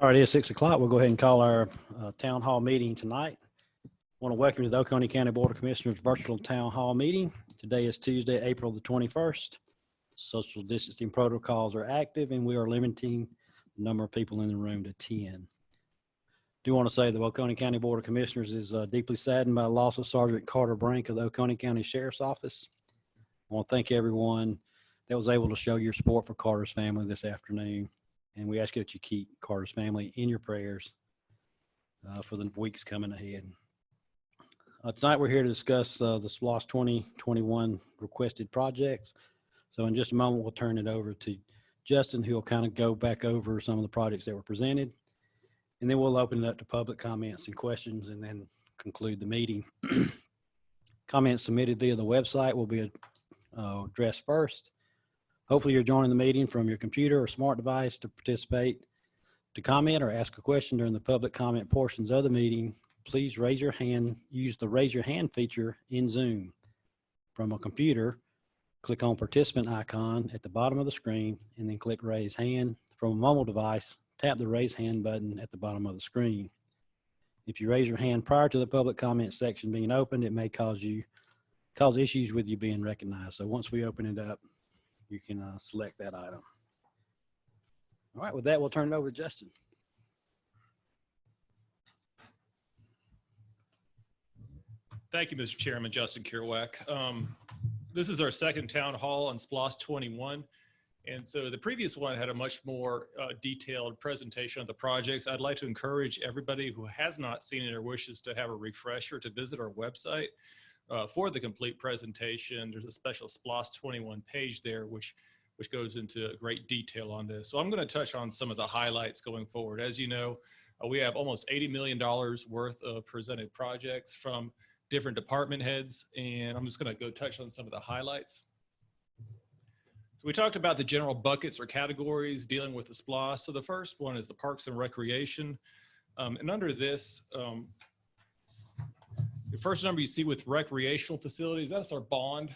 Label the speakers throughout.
Speaker 1: All right, it's 6 o'clock. We'll go ahead and call our town hall meeting tonight. I want to welcome you to the Oconee County Board of Commissioners virtual town hall meeting. Today is Tuesday, April the 21st. Social distancing protocols are active and we are limiting the number of people in the room to 10. I do want to say the Oconee County Board of Commissioners is deeply saddened by the loss of Sergeant Carter Brink of the Oconee County Sheriff's Office. I want to thank everyone that was able to show your support for Carter's family this afternoon. And we ask you that you keep Carter's family in your prayers for the weeks coming ahead. Tonight we're here to discuss the SPLOST 2021 requested projects. So in just a moment, we'll turn it over to Justin, who will kind of go back over some of the projects that were presented. And then we'll open it up to public comments and questions and then conclude the meeting. Comments submitted via the website will be addressed first. Hopefully you're joining the meeting from your computer or smart device to participate. To comment or ask a question during the public comment portions of the meeting, please raise your hand, use the raise your hand feature in Zoom. From a computer, click on participant icon at the bottom of the screen and then click raise hand. From a mobile device, tap the raise hand button at the bottom of the screen. If you raise your hand prior to the public comment section being opened, it may cause issues with you being recognized. So once we open it up, you can select that item. All right, with that, we'll turn it over to Justin.
Speaker 2: Thank you, Mr. Chairman, Justin Kerouac. This is our second town hall on SPLOST 21. And so the previous one had a much more detailed presentation of the projects. I'd like to encourage everybody who has not seen it or wishes to have a refresher to visit our website. For the complete presentation. There's a special SPLOST 21 page there, which goes into great detail on this. So I'm going to touch on some of the highlights going forward. As you know, we have almost $80 million worth of presented projects from different department heads, and I'm just going to go touch on some of the highlights. So we talked about the general buckets or categories dealing with the SPLOST. So the first one is the Parks and Recreation. And under this, the first number you see with recreational facilities, that's our bond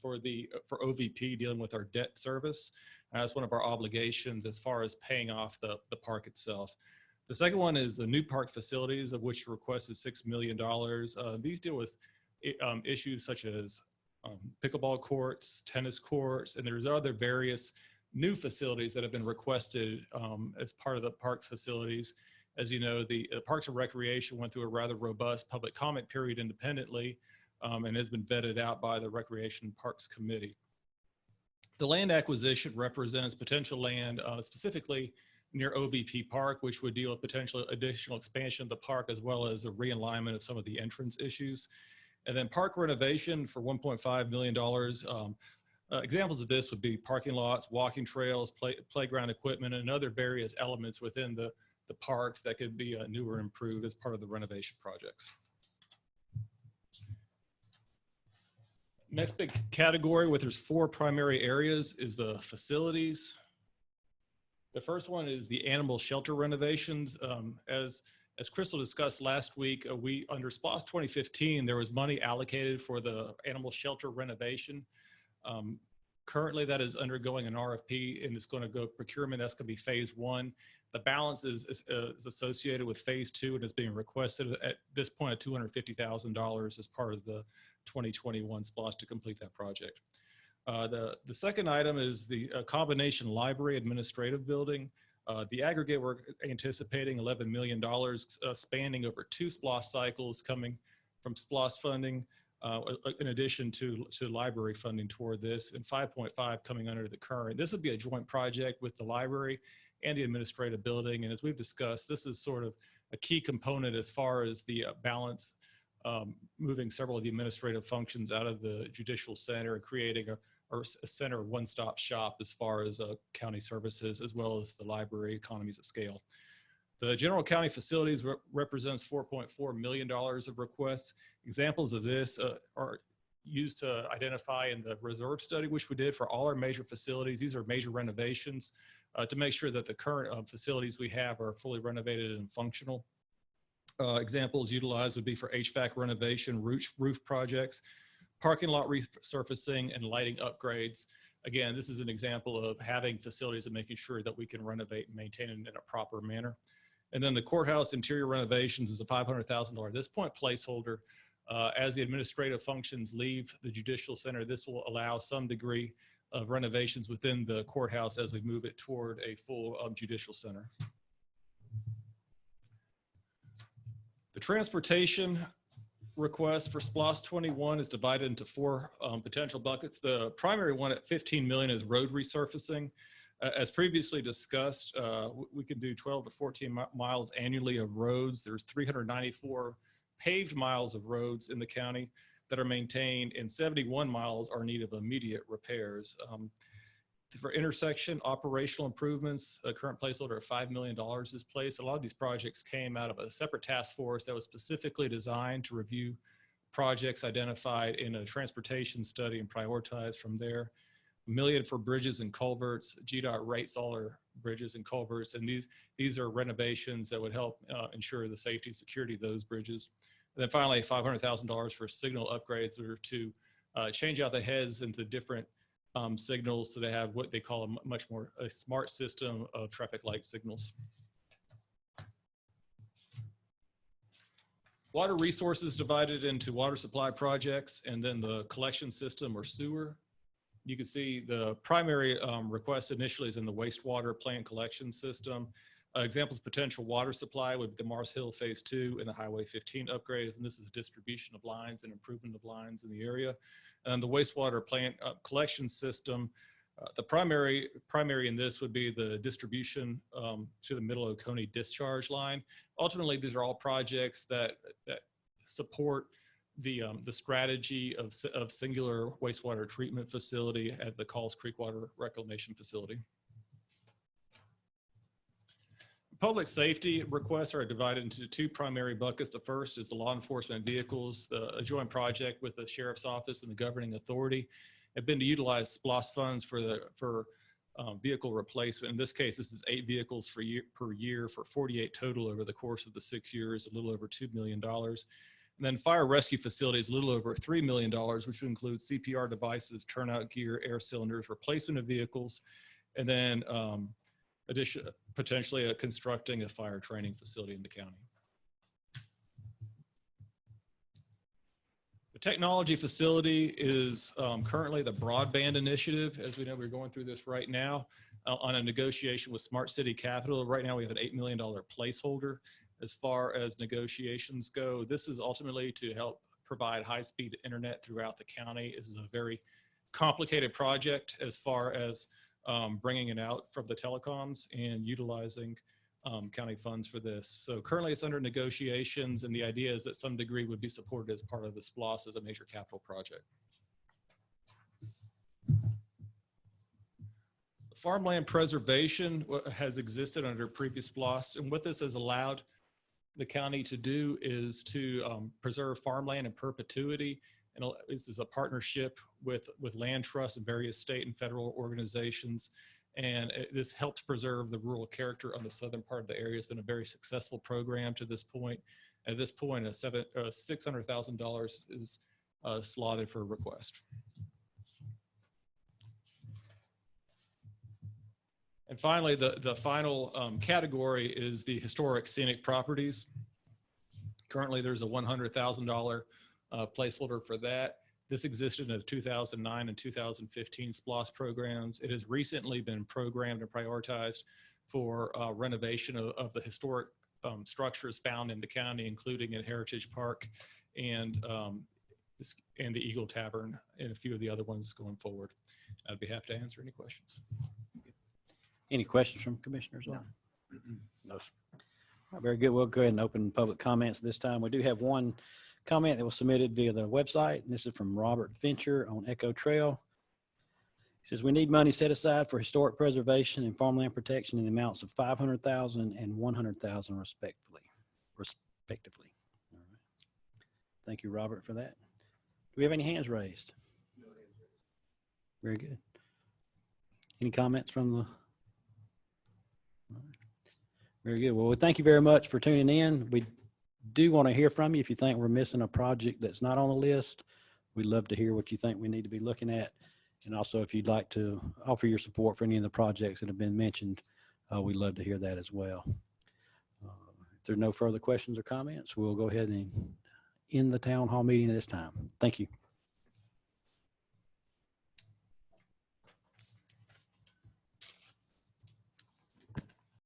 Speaker 2: for OVP dealing with our debt service. That's one of our obligations as far as paying off the park itself. The second one is the new park facilities, of which the request is $6 million. These deal with issues such as pickleball courts, tennis courts, and there's other various new facilities that have been requested as part of the park facilities. As you know, the Parks and Recreation went through a rather robust public comment period independently and has been vetted out by the Recreation Parks Committee. The land acquisition represents potential land specifically near OVP Park, which would deal with potential additional expansion of the park as well as a realignment of some of the entrance issues. And then park renovation for $1.5 million. Examples of this would be parking lots, walking trails, playground equipment, and other various elements within the parks that could be new or improved as part of the renovation projects. Next big category, with there's 4 primary areas, is the facilities. The first one is the animal shelter renovations. As Crystal discussed last week, under SPLOST 2015, there was money allocated for the animal shelter renovation. Currently, that is undergoing an RFP and it's going to go procurement. That's going to be phase 1. The balance is associated with phase 2 and is being requested at this point at $250,000 as part of the 2021 SPLOST to complete that project. The second item is the combination library administrative building. The aggregate we're anticipating $11 million spanning over 2 SPLOST cycles coming from SPLOST funding in addition to library funding toward this, and 5.5 coming under the current. This would be a joint project with the library and the administrative building. And as we've discussed, this is sort of a key component as far as the balance, moving several of the administrative functions out of the judicial center and creating a center one-stop shop as far as county services, as well as the library economies of scale. The general county facilities represents $4.4 million of requests. Examples of this are used to identify in the reserve study, which we did for all our major facilities. These are major renovations to make sure that the current facilities we have are fully renovated and functional. Examples utilized would be for HVAC renovation, roof projects, parking lot resurfacing, and lighting upgrades. again, this is an example of having facilities and making sure that we can renovate and maintain it in a proper manner. And then the courthouse interior renovations is a $500,000 at this point placeholder. As the administrative functions leave the judicial center, this will allow some degree of renovations within the courthouse as we move it toward a full judicial center. The transportation request for SPLOST 21 is divided into four potential buckets. The primary one at 15 million is road resurfacing. As previously discussed, we can do 12 to 14 miles annually of roads. There's 394 paved miles of roads in the county that are maintained, and 71 miles are in need of immediate repairs. For intersection operational improvements, a current placeholder of $5 million is placed. A lot of these projects came out of a separate task force that was specifically designed to review projects identified in a transportation study and prioritize from there. $1 million for bridges and culverts. GDOT rates all our bridges and culverts, and these are renovations that would help ensure the safety and security of those bridges. And then finally, $500,000 for signal upgrades, or to change out the heads into different signals so they have what they call a smart system of traffic light signals. Water resources divided into water supply projects and then the collection system or sewer. You can see the primary request initially is in the wastewater plant collection system. Examples of potential water supply would be the Mars Hill Phase 2 and the Highway 15 upgrades, and this is a distribution of lines and improvement of lines in the area. And the wastewater plant collection system, the primary in this would be the distribution to the Middle Oconee discharge line. Ultimately, these are all projects that support the strategy of singular wastewater treatment facility at the Calls Creek Water Reclamation Facility. Public safety requests are divided into two primary buckets. The first is the law enforcement vehicles. A joint project with the Sheriff's Office and the governing authority have been to utilize SPLOST funds for vehicle replacement. In this case, this is 8 vehicles per year for 48 total over the course of the 6 years, a little over $2 million. And then fire rescue facilities, a little over $3 million, which would include CPR devices, turnout gear, air cylinders, replacement of vehicles, and then potentially constructing a fire training facility in the county. The technology facility is currently the broadband initiative. As we know, we're going through this right now on a negotiation with Smart City Capital. Right now we have an $8 million placeholder as far as negotiations go. This is ultimately to help provide high-speed internet throughout the county. This is a very complicated project as far as bringing it out from the telecoms and utilizing county funds for this. So currently it's under negotiations, and the idea is that some degree would be supported as part of the SPLOST as a major capital project. Farmland preservation has existed under previous SPLOST, and what this has allowed the county to do is to preserve farmland in perpetuity. And this is a partnership with land trusts and various state and federal organizations. And this helps preserve the rural character of the southern part of the area. It's been a very successful program to this point. At this point, $600,000 is slotted for a request. And finally, the final category is the historic scenic properties. Currently, there's a $100,000 placeholder for that. This existed in the 2009 and 2015 SPLOST programs. It has recently been programmed and prioritized for renovation of the historic structures found in the county, including in Heritage Park and the Eagle Tavern and a few of the other ones going forward. I'd be happy to answer any questions.
Speaker 1: Any questions from commissioners?
Speaker 3: No.
Speaker 1: No. Sir. All right, very good. We'll go ahead and open public comments this time. We do have one comment that was submitted via the website, and this is from Robert Fincher on Echo Trail. He says, we need money set aside for historic preservation and farmland protection in the amounts of $500,000 and $100,000 respectively. All right. Thank you, Robert, for that. Do we have any hands raised? No hands raised. Very good. Any comments from the? All right. Very good. Well, thank you very much for tuning in. We do want to hear from you. If you think we're missing a project that's not on the list, we'd love to hear what you think we need to be looking at. And also, if you'd like to offer your support for any of the projects that have been mentioned, we'd love to hear that as well. If there are no further questions or comments, we'll go ahead and end the town hall meeting at this time. Thank you.